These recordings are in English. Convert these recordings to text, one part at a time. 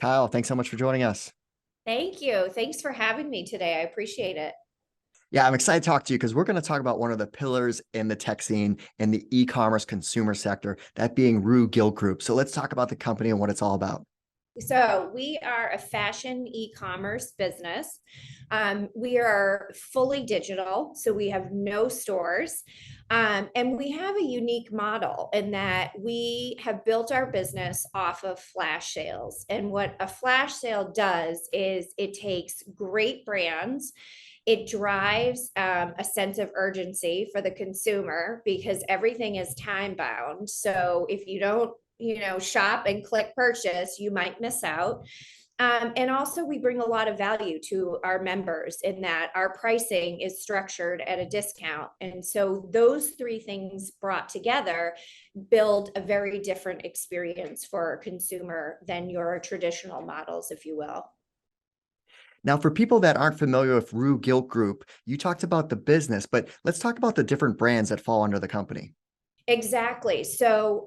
Kyle, thanks so much for joining us. Thank you. Thanks for having me today. I appreciate it. Yeah, I'm excited to talk to you because we're going to talk about one of the pillars in the tech scene in the e-commerce consumer sector, that being Rue Gilt Groupe. So let's talk about the company and what it's all about. So, we are a fashion e-commerce business. We are fully digital, so we have no stores. And we have a unique model in that we have built our business off of flash sales. And what a flash sale does is it takes great brands. It drives a sense of urgency for the consumer because everything is time bound. So if you don't, shop and click purchase, you might miss out. And also, we bring a lot of value to our members in that our pricing is structured at a discount. And so, those three things brought together build a very different experience for a consumer than your traditional models, if you will. Now, for people that aren't familiar with Rue Gilt Groupe, you talked about the business, but let's talk about the different brands that fall under the company. Exactly. So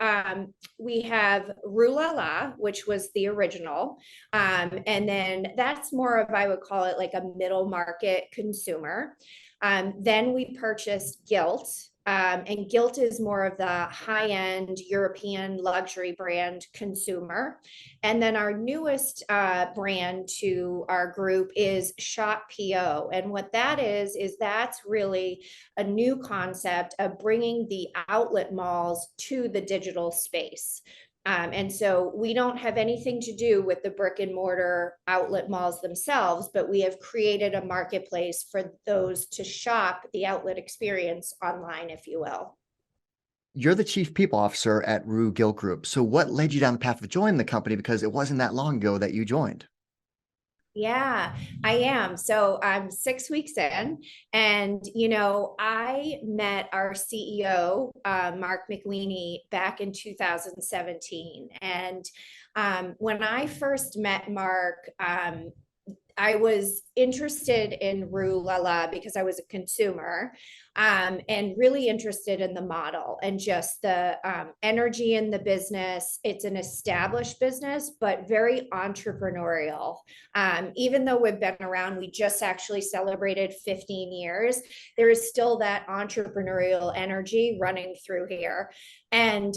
we have Rue La La, which was the original. And then that's more of, I would call it like a middle market consumer. Then we purchased Gilt. And Gilt is more of the high end European luxury brand consumer. And then our newest brand to our group is Shop PO. And what that is that's really a new concept of bringing the outlet malls to the digital space. And so we don't have anything to do with the brick and mortar outlet malls themselves, but we have created a marketplace for those to shop the outlet experience online, if you will. You're the chief people officer at Rue Gilt Groupe. So what led you down the path of joining the company? Because it wasn't that long ago that you joined. Yeah, I am. So I'm 6 weeks in, and I met our CEO, Mark McWeeny, back in 2017. And when I first met Mark, I was interested in Rue La La because I was a consumer, and really interested in the model and just the energy in the business. It's an established business, but very entrepreneurial. Even though we've been around, we just actually celebrated 15 years. There is still that entrepreneurial energy running through here. And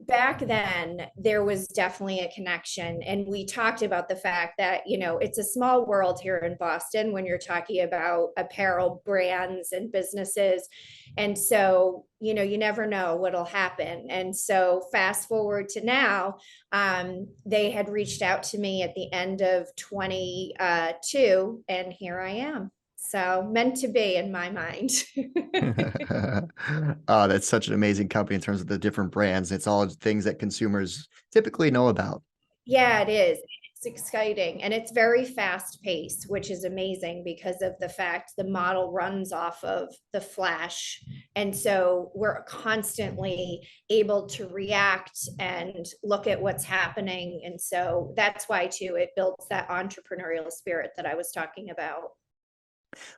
back then, there was definitely a connection. And we talked about the fact that, it's a small world here in Boston when you're talking about apparel brands and businesses. And so, you never know what'll happen. And so, fast forward to now, they had reached out to me at the end of 22, and here I am. So, meant to be in my mind. Oh, that's such an amazing company in terms of the different brands. It's all things that consumers typically know about. Yeah, it is. It's exciting and it's very fast paced, which is amazing because of the fact the model runs off of the flash. And so we're constantly able to react and look at what's happening. And so that's why, too, it builds that entrepreneurial spirit that I was talking about.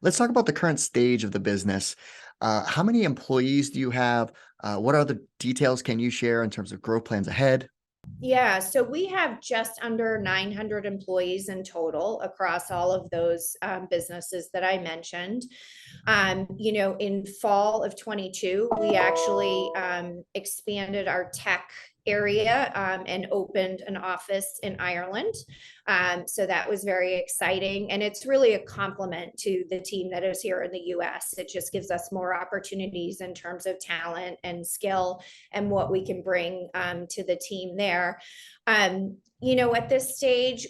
Let's talk about the current stage of the business. How many employees do you have? What other details can you share in terms of growth plans ahead? Yeah, so we have just under 900 employees in total across all of those businesses that I mentioned. In fall of 22, we actually expanded our tech area and opened an office in Ireland. So that was very exciting. And it's really a complement to the team that is here in the US. It just gives us more opportunities in terms of talent and skill and what we can bring to the team there. At this stage,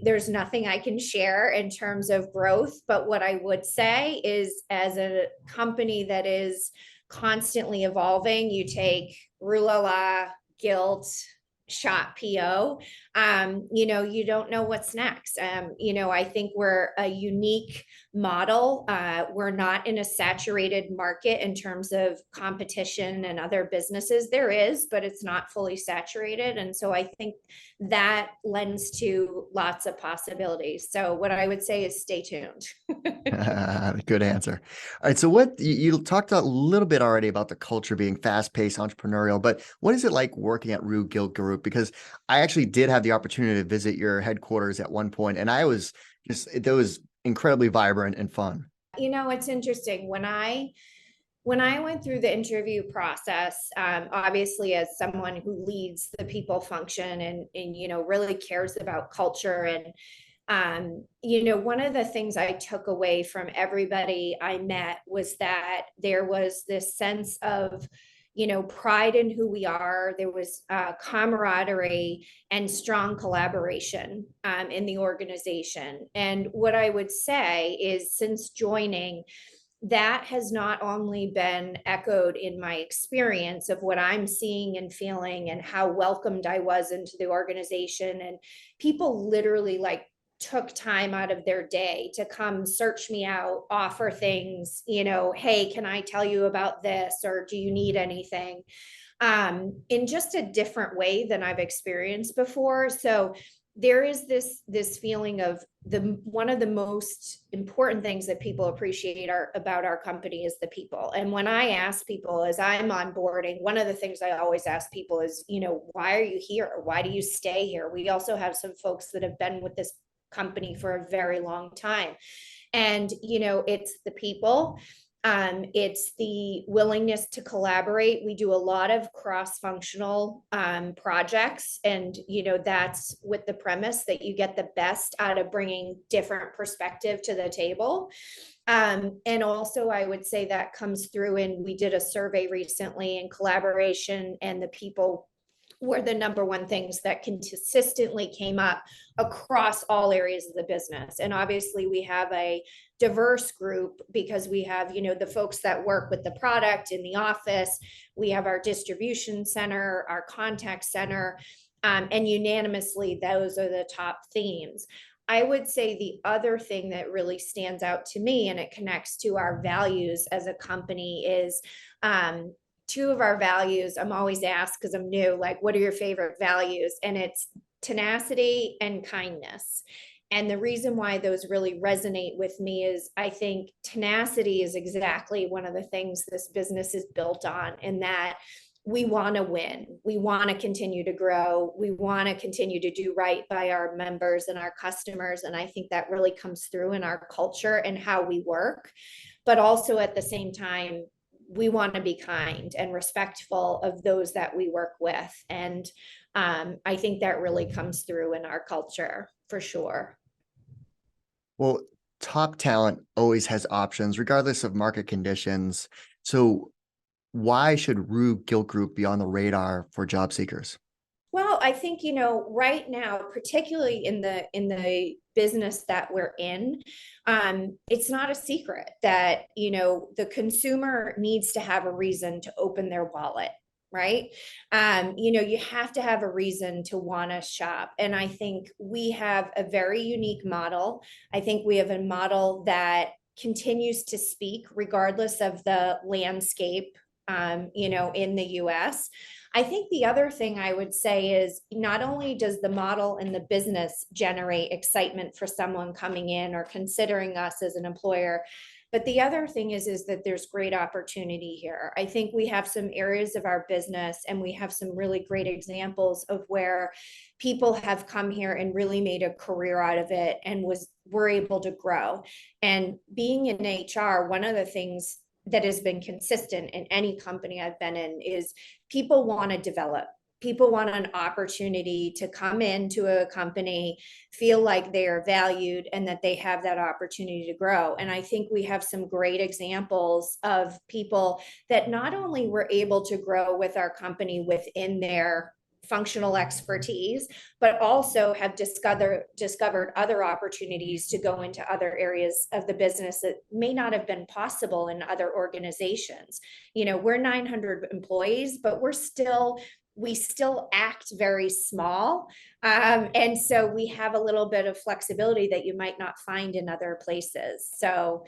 there's nothing I can share in terms of growth, but what I would say is as a company that is constantly evolving, you take Rue La La, Guilt, Shop PO, you don't know what's next. I think we're a unique model. We're not in a saturated market in terms of competition and other businesses. There is, but it's not fully saturated. And so I think that lends to lots of possibilities. So what I would say is stay tuned. Good answer. All right. So you talked a little bit already about the culture being fast-paced, entrepreneurial, but what is it like working at Rue Gilt Groupe Group? Because I actually did have the opportunity to visit your headquarters at one point, and I was just, it was incredibly vibrant and fun. It's interesting. When I went through the interview process, obviously as someone who leads the people function and really cares about culture and one of the things I took away from everybody I met was that there was this sense of pride in who we are. There was camaraderie and strong collaboration in the organization. And what I would say is, since joining, that has not only been echoed in my experience of what I'm seeing and feeling and how welcomed I was into the organization. And people literally took time out of their day to come search me out, offer things, hey, can I tell you about this? Or do you need anything? In just a different way than I've experienced before. So there is this feeling of one of the most important things that people appreciate about our company is the people. And when I ask people as I'm onboarding, one of the things I always ask people is, why are you here? Why do you stay here? We also have some folks that have been with this company for a very long time. And, it's the people. It's the willingness to collaborate. We do a lot of cross-functional projects, and that's with the premise that you get the best out of bringing different perspective to the table. And also, I would say that comes through, and we did a survey recently, in collaboration and the people were the number one things that consistently came up across all areas of the business. And obviously we have a diverse group because we have, the folks that work with the product in the office, we have our distribution center, our contact center, and unanimously, those are the top themes. I would say the other thing that really stands out to me, and it connects to our values as a company, is two of our values. I'm always asked, because I'm new, what are your favorite values? And it's tenacity and kindness. And the reason why those really resonate with me is I think tenacity is exactly one of the things this business is built on, in that we want to win. We want to continue to grow. We want to continue to do right by our members and our customers. And I think that really comes through in our culture and how we work. But also at the same time, we want to be kind and respectful of those that we work with. And I think that really comes through in our culture for sure. Well, top talent always has options, regardless of market conditions. So why should Rue Gilt Group be on the radar for job seekers? Well, I think, right now, particularly in the business that we're in, it's not a secret that, the consumer needs to have a reason to open their wallet, right? You have to have a reason to want to shop. And I think we have a very unique model. I think we have a model that continues to speak regardless of the landscape, in the US. I think the other thing I would say is, not only does the model and the business generate excitement for someone coming in or considering us as an employer, but the other thing is that there's great opportunity here. I think we have some areas of our business, and we have some really great examples of where people have come here and really made a career out of it and were able to grow. And being in HR, one of the things that has been consistent in any company I've been in is people want to develop. People want an opportunity to come into a company, feel like they are valued, and that they have that opportunity to grow. And I think we have some great examples of people that not only were able to grow with our company within their functional expertise, but also have discovered other opportunities to go into other areas of the business that may not have been possible in other organizations. We're 900 employees, but we still act very small. And so we have a little bit of flexibility that you might not find in other places. So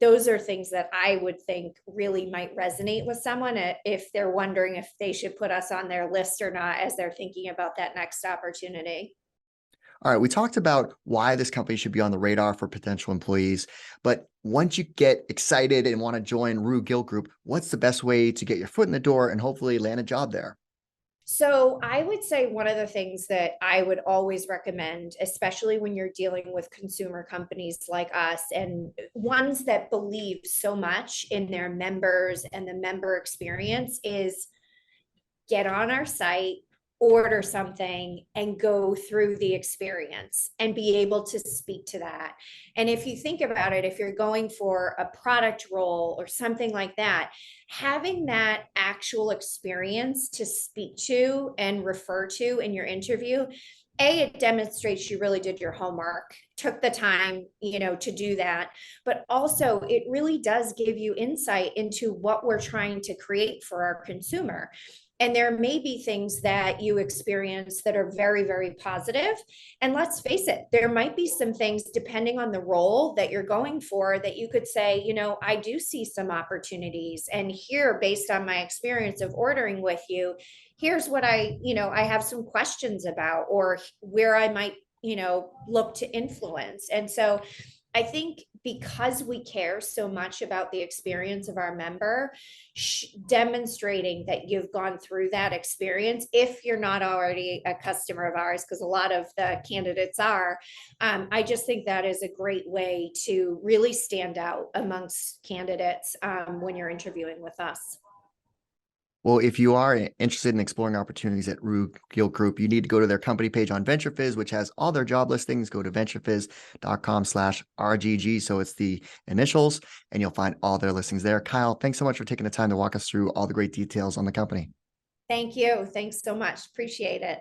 those are things that I would think really might resonate with someone if they're wondering if they should put us on their list or not as they're thinking about that next opportunity. All right, we talked about why this company should be on the radar for potential employees, but once you get excited and want to join Rue Gilt Group, what's the best way to get your foot in the door and hopefully land a job there? So I would say one of the things that I would always recommend, especially when you're dealing with consumer companies like us and ones that believe so much in their members and the member experience, is get on our site, order something, and go through the experience and be able to speak to that. And if you think about it, if you're going for a product role or something like that, having that actual experience to speak to and refer to in your interview, it demonstrates you really did your homework, took the time, to do that. But also, it really does give you insight into what we're trying to create for our consumer. And there may be things that you experience that are very, very positive. And let's face it, there might be some things, depending on the role that you're going for, that you could say, I do see some opportunities. And here, based on my experience of ordering with you, here's what I have some questions about, or where I might, look to influence. And so I think because we care so much about the experience of our member, demonstrating that you've gone through that experience, if you're not already a customer of ours, because a lot of the candidates are, I just think that is a great way to really stand out amongst candidates when you're interviewing with us. Well, if you are interested in exploring opportunities at Rue Gilt Group, you need to go to their company page on VentureFizz, which has all their job listings. Go to venturefizz.com/RGG. So it's the initials, and you'll find all their listings there. Kyle, thanks so much for taking the time to walk us through all the great details on the company. Thank you. Thanks so much. Appreciate it.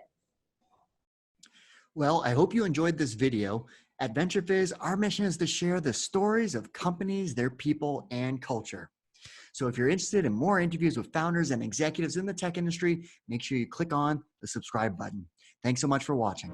Well, I hope you enjoyed this video. At VentureFizz, our mission is to share the stories of companies, their people, and culture. So if you're interested in more interviews with founders and executives in the tech industry, make sure you click on the subscribe button. Thanks so much for watching.